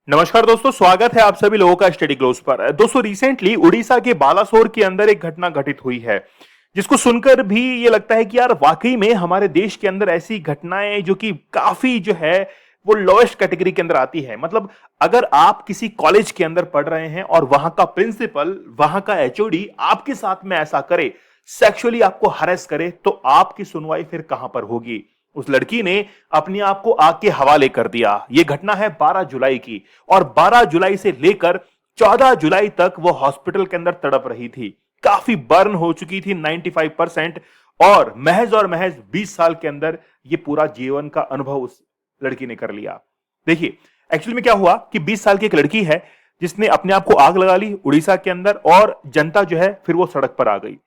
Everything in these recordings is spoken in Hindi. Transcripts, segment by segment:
नमस्कार दोस्तों, स्वागत है आप सभी लोगों का स्टडी क्लोज पर। दोस्तों, रिसेंटली उड़ीसा के बालासोर के अंदर एक घटना घटित हुई है, जिसको सुनकर भी ये लगता है कि यार वाकई में हमारे देश के अंदर ऐसी घटनाएं जो कि काफी जो है वो लोएस्ट कैटेगरी के अंदर आती है। मतलब अगर आप किसी कॉलेज के अंदर पढ़ रहे हैं और वहां का प्रिंसिपल, वहां का एचओडी आपके साथ में ऐसा करे, सेक्सुअली आपको हरेस करे, तो आपकी सुनवाई फिर कहां पर होगी। उस लड़की ने अपने आप को आग के हवाले कर दिया। यह घटना है 12 जुलाई की, और 12 जुलाई से लेकर 14 जुलाई तक वो हॉस्पिटल के अंदर तड़प रही थी। काफी बर्न हो चुकी थी 95%, और महज 20 साल के अंदर ये पूरा जीवन का अनुभव उस लड़की ने कर लिया। देखिए, एक्चुअली में क्या हुआ कि 20 साल की एक लड़की है जिसने अपने आप को आग लगा ली उड़ीसा के अंदर, और जनता जो है फिर वो सड़क पर आ गई।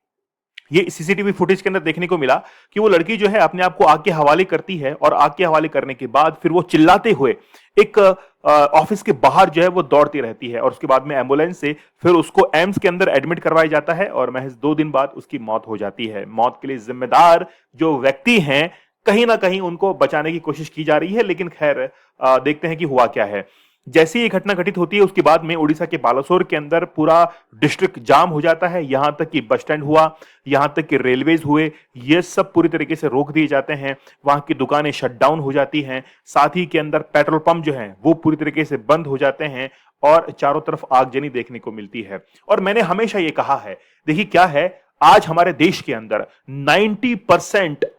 ये सीसीटीवी फुटेज के अंदर देखने को मिला कि वो लड़की जो है अपने आप को आग के हवाले करती है, और आग के हवाले करने के बाद फिर वो चिल्लाते हुए एक ऑफिस के बाहर जो है वो दौड़ती रहती है, और उसके बाद में एम्बुलेंस से फिर उसको एम्स के अंदर एडमिट करवाया जाता है, और महज 2 दिन बाद उसकी मौत हो जाती है। मौत के लिए जिम्मेदार जो व्यक्ति हैं, कहीं ना कहीं उनको बचाने की कोशिश की जा रही है, लेकिन खैर देखते हैं कि हुआ क्या है। जैसे ये घटना घटित होती है, उसके बाद में उड़ीसा के बालासोर के अंदर पूरा डिस्ट्रिक्ट जाम हो जाता है। यहां तक कि बस स्टैंड हुआ, यहां तक कि रेलवेज हुए, ये सब पूरी तरीके से रोक दिए जाते हैं। वहां की दुकानें शट डाउन हो जाती हैं। साथ ही के अंदर पेट्रोल पंप जो हैं वो पूरी तरीके से बंद हो जाते हैं, और चारों तरफ आगजनी देखने को मिलती है। और मैंने हमेशा ये कहा है, देखिए क्या है, आज हमारे देश के अंदर 90%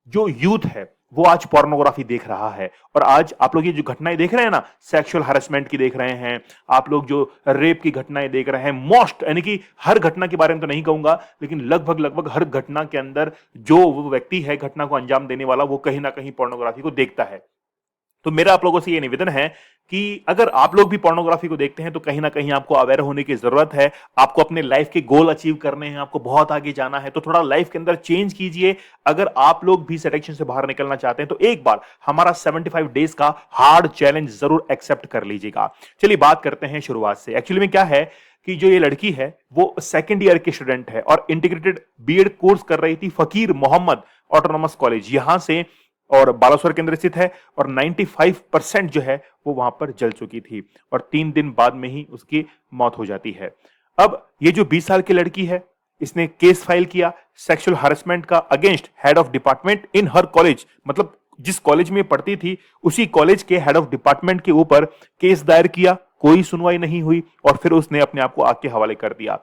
जो यूथ है वो आज पोर्नोग्राफी देख रहा है। और आज आप लोग ये जो घटनाएं देख रहे हैं ना, सेक्सुअल हरेसमेंट की देख रहे हैं, आप लोग जो रेप की घटनाएं देख रहे हैं, मोस्ट यानी कि हर घटना के बारे में तो नहीं कहूंगा, लेकिन लगभग लगभग हर घटना के अंदर जो वो व्यक्ति है घटना को अंजाम देने वाला, वो कहीं ना कहीं पोर्नोग्राफी को देखता है। तो मेरा आप लोगों से ये निवेदन है कि अगर आप लोग भी पोर्नोग्राफी को देखते हैं तो कहीं ना कहीं आपको अवेयर होने की जरूरत है। आपको अपने लाइफ के गोल अचीव करने हैं, आपको बहुत आगे जाना है, तो थोड़ा लाइफ के अंदर चेंज कीजिए। अगर आप लोग भी सेडिक्शन से बाहर निकलना चाहते हैं तो एक बार हमारा 75 डेज का हार्ड चैलेंज जरूर एक्सेप्ट कर लीजिएगा। चलिए बात करते हैं शुरुआत से। एक्चुअली में क्या है कि जो ये लड़की है वो सेकेंड ईयर की स्टूडेंट है और इंटीग्रेटेड बीएड कोर्स कर रही थी फकीर मोहम्मद ऑटोनोमस कॉलेज, यहां से, और बालासोर केंद्र स्थित है। और 95% जो है वो वहां पर जल चुकी थी, और 3 दिन बाद में ही उसकी मौत हो जाती है। अब ये जो 20 साल की लड़की है, इसने केस फाइल किया सेक्सुअल हरेसमेंट का against head of department in her college. मतलब जिस कॉलेज में पढ़ती थी उसी कॉलेज के हेड ऑफ डिपार्टमेंट के ऊपर केस दायर किया, कोई सुनवाई नहीं हुई, और फिर उसने अपने आप को आग के हवाले कर दिया।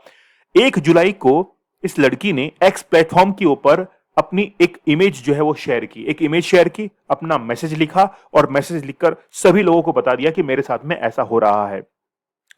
1 जुलाई को इस लड़की ने एक्स प्लेटफॉर्म के ऊपर अपनी एक इमेज जो है वो शेयर की, एक इमेज शेयर की, अपना मैसेज लिखा, और मैसेज लिखकर सभी लोगों को बता दिया कि मेरे साथ में ऐसा हो रहा है।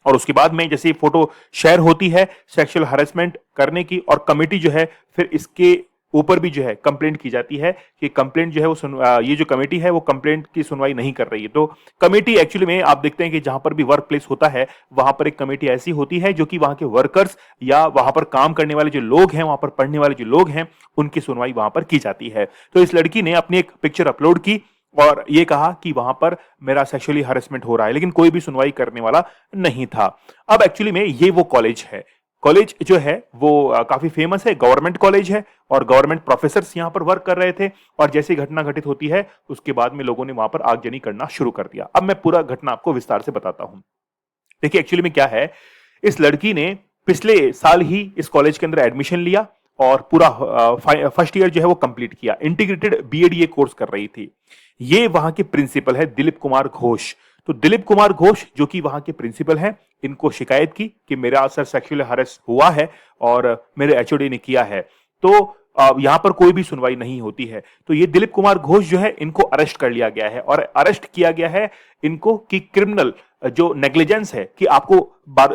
और उसके बाद में जैसे फोटो शेयर होती है सेक्सुअल हरेसमेंट करने की, और कमेटी जो है फिर इसके ऊपर भी जो है कंप्लेंट की जाती है कि कंप्लेंट जो है वो ये जो कमेटी है वो कंप्लेंट की सुनवाई नहीं कर रही है। तो कमेटी एक्चुअली में आप देखते हैं कि जहां पर भी वर्क प्लेस होता है वहां पर एक कमेटी ऐसी होती है जो कि वहां के वर्कर्स या वहां पर काम करने वाले जो लोग हैं, वहां पर पढ़ने वाले जो लोग हैं, उनकी सुनवाई वहां पर की जाती है। तो इस लड़की ने अपनी एक पिक्चर अपलोड की और ये कहा कि वहां पर मेरा सेक्सुअली हरेसमेंट हो रहा है, लेकिन कोई भी सुनवाई करने वाला नहीं था। अब एक्चुअली में ये वो कॉलेज है, कॉलेज जो है वो काफी फेमस है, गवर्नमेंट कॉलेज है, और गवर्नमेंट प्रोफेसर्स यहां पर वर्क कर रहे थे। और जैसे घटना घटित होती है उसके बाद में लोगों ने वहां पर आगजनी करना शुरू कर दिया। अब मैं पूरा घटना आपको विस्तार से बताता हूं। देखिए एक्चुअली में क्या है, इस लड़की ने पिछले साल ही इस कॉलेज के अंदर एडमिशन लिया और पूरा फर्स्ट ईयर जो है वो कंप्लीट किया। इंटीग्रेटेड बीएड ये कोर्स कर रही थी। ये वहां के प्रिंसिपल है दिलीप कुमार घोष। तो दिलीप कुमार घोष जो कि वहां के प्रिंसिपल हैं, इनको शिकायत की कि मेरा सर सेक्सुअल हरेस हुआ है और मेरे एचओडी ने किया है। तो यहां पर कोई भी सुनवाई नहीं होती है। तो ये दिलीप कुमार घोष जो है इनको अरेस्ट कर लिया गया है, और अरेस्ट किया गया है इनको कि क्रिमिनल जो नेग्लिजेंस है, कि आपको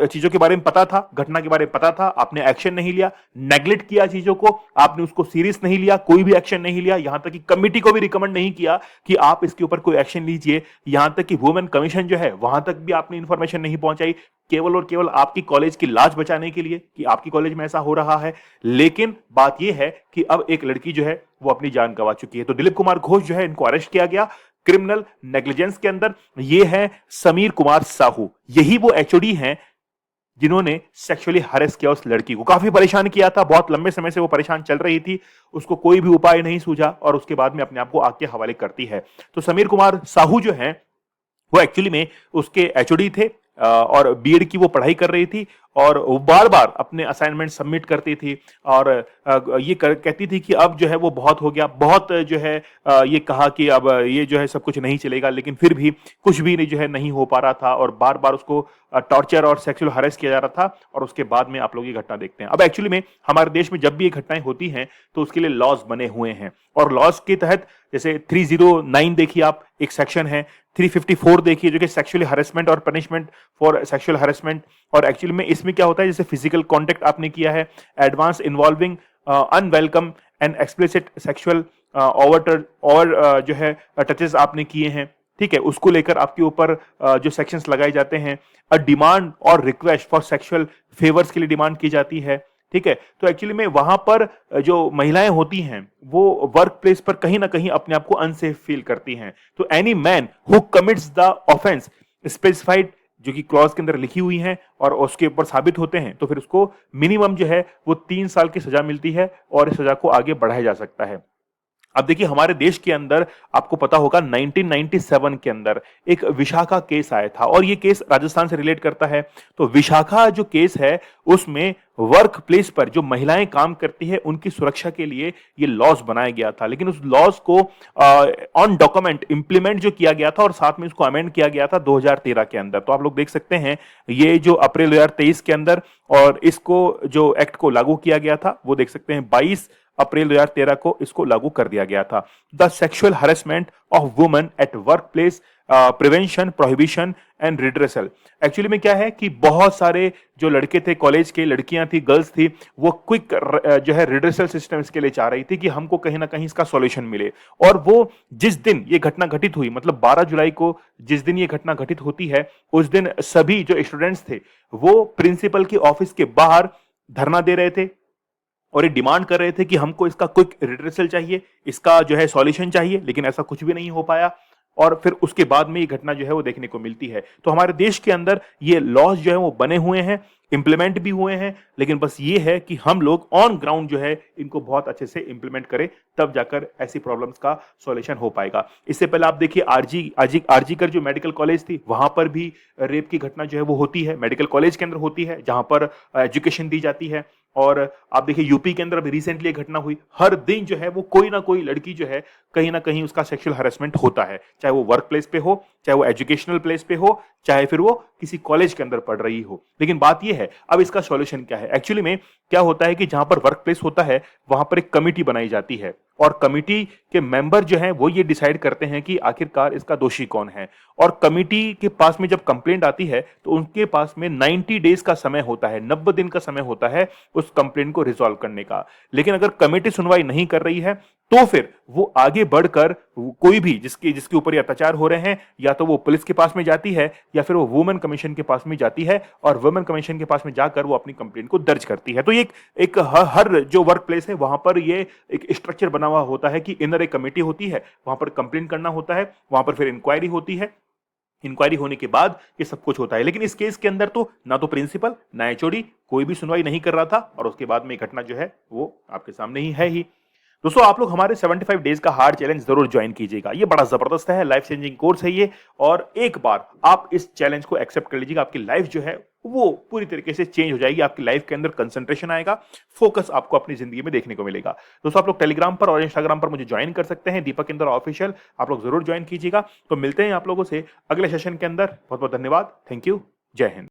चीजों के बारे में पता था, घटना के बारे में पता था, आपने एक्शन नहीं लिया, नेग्लेक्ट किया चीजों को, आपने उसको सीरियस नहीं लिया, कोई भी एक्शन नहीं लिया, यहां तक कि कमिटी को भी रिकमेंड नहीं किया कि आप इसके ऊपर कोई एक्शन लीजिए, यहां तक कि वुमेन कमीशन जो है वहां तक भी आपने इंफॉर्मेशन नहीं पहुंचाई, केवल और केवल आपकी कॉलेज की लाज बचाने के लिए कि आपकी कॉलेज में ऐसा हो रहा है। लेकिन बात यह है कि अब एक लड़की जो है वो अपनी जान गंवा चुकी है। तो दिलीप कुमार घोष जो है इनको अरेस्ट किया गया क्रिमिनल नेग्लिजेंस के अंदर। ये है समीर कुमार साहू, यही वो एचओडी हैं जिन्होंने सेक्सुअली हरेस किया उस लड़की को, काफी परेशान किया था, बहुत लंबे समय से वो परेशान चल रही थी, उसको कोई भी उपाय नहीं सूझा, और उसके बाद में अपने आप को आग के हवाले करती है। तो समीर कुमार साहू जो हैं वो एक्चुअली में उसके एचओडी थे और बीएड की वो पढ़ाई कर रही थी और वो बार बार अपने असाइनमेंट सबमिट करती थी और कहती थी कि अब जो है वो बहुत हो गया, बहुत जो है ये कहा कि अब ये जो है सब कुछ नहीं चलेगा, लेकिन फिर भी कुछ भी नहीं जो है नहीं हो पा रहा था और बार बार उसको टॉर्चर और सेक्सुअल हरेस किया जा रहा था। और उसके बाद में आप लोग ये घटना देखते हैं। अब एक्चुअली में हमारे देश में जब भी ये घटनाएं होती हैं तो उसके लिए लॉज बने हुए हैं और लॉज के तहत जैसे 309 देखिए आप, एक सेक्शन है, 354 देखिए जो कि सेक्सुअली हरेसमेंट और पनिशमेंट फॉर सेक्सुअल हरेसमेंट। और एक्चुअली में इसमें क्या होता है, जैसे फिजिकल कांटेक्ट आपने किया है, advance involving unwelcome and explicit sexual over और जो है टचेस आपने किए हैं, ठीक है, उसको लेकर आपके ऊपर जो सेक्शंस लगाए जाते हैं। अ डिमांड और रिक्वेस्ट फॉर सेक्सुअल फेवर्स के लिए डिमांड की जाती है, ठीक है। तो एक्चुअली में वहां पर जो महिलाएं होती हैं वो वर्क प्लेस पर कहीं ना कहीं अपने आप को अनसेफ फील करती हैं। तो any man who commits the offence specified, जो कि क्लॉज के अंदर लिखी हुई हैं और उसके ऊपर साबित होते हैं, तो फिर उसको मिनिमम जो है वो 3 साल की सजा मिलती है और इस सजा को आगे बढ़ाया जा सकता है। अब देखिए हमारे देश के अंदर आपको पता होगा 1997 के अंदर एक विशाखा केस आया था और ये केस राजस्थान से रिलेट करता है। तो विशाखा जो केस है उसमें वर्क प्लेस पर जो महिलाएं काम करती है उनकी सुरक्षा के लिए ये लॉज बनाया गया था, लेकिन उस लॉज को ऑन डॉक्यूमेंट इंप्लीमेंट जो किया गया था और साथ में इसको अमेंड किया गया था 2013 के अंदर। तो आप लोग देख सकते हैं ये जो अप्रैल 2023 के अंदर और इसको जो एक्ट को लागू किया गया था वो देख सकते हैं 22 अप्रैल 2013 को इसको लागू कर दिया गया था। The sexual harassment of women at work place prevention, prohibition and redressal. Actually में क्या है कि बहुत सारे जो लड़के थे, कॉलेज के लड़कियां थी, गर्ल्स थी, वो क्विक जो है रिड्रेसल सिस्टम इसके लिए चाह रही थी कि हमको कहीं ना कहीं इसका सॉल्यूशन मिले। और वो जिस दिन ये घटना घटित हुई, मतलब 12 जुलाई को जिस दिन ये घटना घटित होती है, उस दिन सभी जो स्टूडेंट्स थे वो प्रिंसिपल के ऑफिस के बाहर धरना दे रहे थे और ये डिमांड कर रहे थे कि हमको इसका क्विक रिड्रेसल चाहिए, इसका जो है सॉल्यूशन चाहिए, लेकिन ऐसा कुछ भी नहीं हो पाया। और फिर उसके बाद में ये घटना जो है वो देखने को मिलती है। तो हमारे देश के अंदर ये लॉज जो है वो बने हुए हैं, इंप्लीमेंट भी हुए हैं, लेकिन बस ये है कि हम लोग ऑन ग्राउंड जो है इनको बहुत अच्छे से इंप्लीमेंट करें, तब जाकर ऐसी प्रॉब्लम्स का सॉल्यूशन हो पाएगा। इससे पहले आप देखिए आरजी कर जो मेडिकल कॉलेज थी, वहां पर भी रेप की घटना जो है वो होती है, मेडिकल कॉलेज के अंदर होती है जहां पर एजुकेशन दी जाती है। और आप देखिए यूपी के अंदर अभी रिसेंटली एक घटना हुई, हर दिन जो है वो कोई ना कोई लड़की जो है कहीं ना कहीं उसका सेक्सुअल हरेसमेंट होता है, चाहे वो वर्क प्लेस पे हो, चाहे वो एजुकेशनल प्लेस पे हो, चाहे फिर वो किसी कॉलेज के अंदर पढ़ रही हो। लेकिन बात यह है अब इसका सॉल्यूशन क्या है। एक्चुअली में क्या होता है कि जहां पर वर्क प्लेस होता है वहां पर एक कमिटी बनाई जाती है और कमिटी के मेंबर जो हैं वो ये डिसाइड करते हैं कि आखिरकार इसका दोषी कौन है। और कमिटी के पास में जब कंप्लेंट आती है तो उनके पास में 90 डेज का समय होता है, 90 दिन का समय होता है उस कंप्लेंट को रिजॉल्व करने का। लेकिन अगर कमिटी सुनवाई नहीं कर रही है तो फिर वो आगे बढ़कर कोई भी जिसके ऊपर अत्याचार हो रहे हैं, या तो वो पुलिस के पास में जाती है या फिर वो वुमेन कमीशन के पास में जाती है और वुमेन कमीशन के पास में जाकर वो अपनी कंप्लेंट को दर्ज करती है। तो ये एक हर जो वर्क प्लेस है वहां पर ये एक स्ट्रक्चर बना हुआ होता है कि इनर एक कमेटी होती है, वहां पर कंप्लेंट करना होता है, वहां पर फिर इंक्वायरी होती है, इंक्वायरी होने के बाद ये सब कुछ होता है। लेकिन इस केस के अंदर तो ना तो प्रिंसिपल ना एचओडी कोई भी सुनवाई नहीं कर रहा था और उसके बाद में घटना जो है वो आपके सामने ही है ही। दोस्तों आप लोग हमारे 75 डेज का हार्ड चैलेंज जरूर ज्वाइन कीजिएगा, ये बड़ा जबरदस्त है, लाइफ चेंजिंग कोर्स है ये। और एक बार आप इस चैलेंज को एक्सेप्ट कर लीजिएगा, आपकी लाइफ जो है वो पूरी तरीके से चेंज हो जाएगी, आपकी लाइफ के अंदर कंसंट्रेशन आएगा, फोकस आपको अपनी जिंदगी में देखने को मिलेगा। दोस्तों आप लोग टेलीग्राम पर और इंस्टाग्राम पर मुझे ज्वाइन कर सकते हैं, दीपक इंदौर ऑफिशियल, आप लोग जरूर ज्वाइन कीजिएगा। तो मिलते हैं आप लोगों से अगले सेशन के अंदर। बहुत बहुत धन्यवाद, थैंक यू, जय हिंद।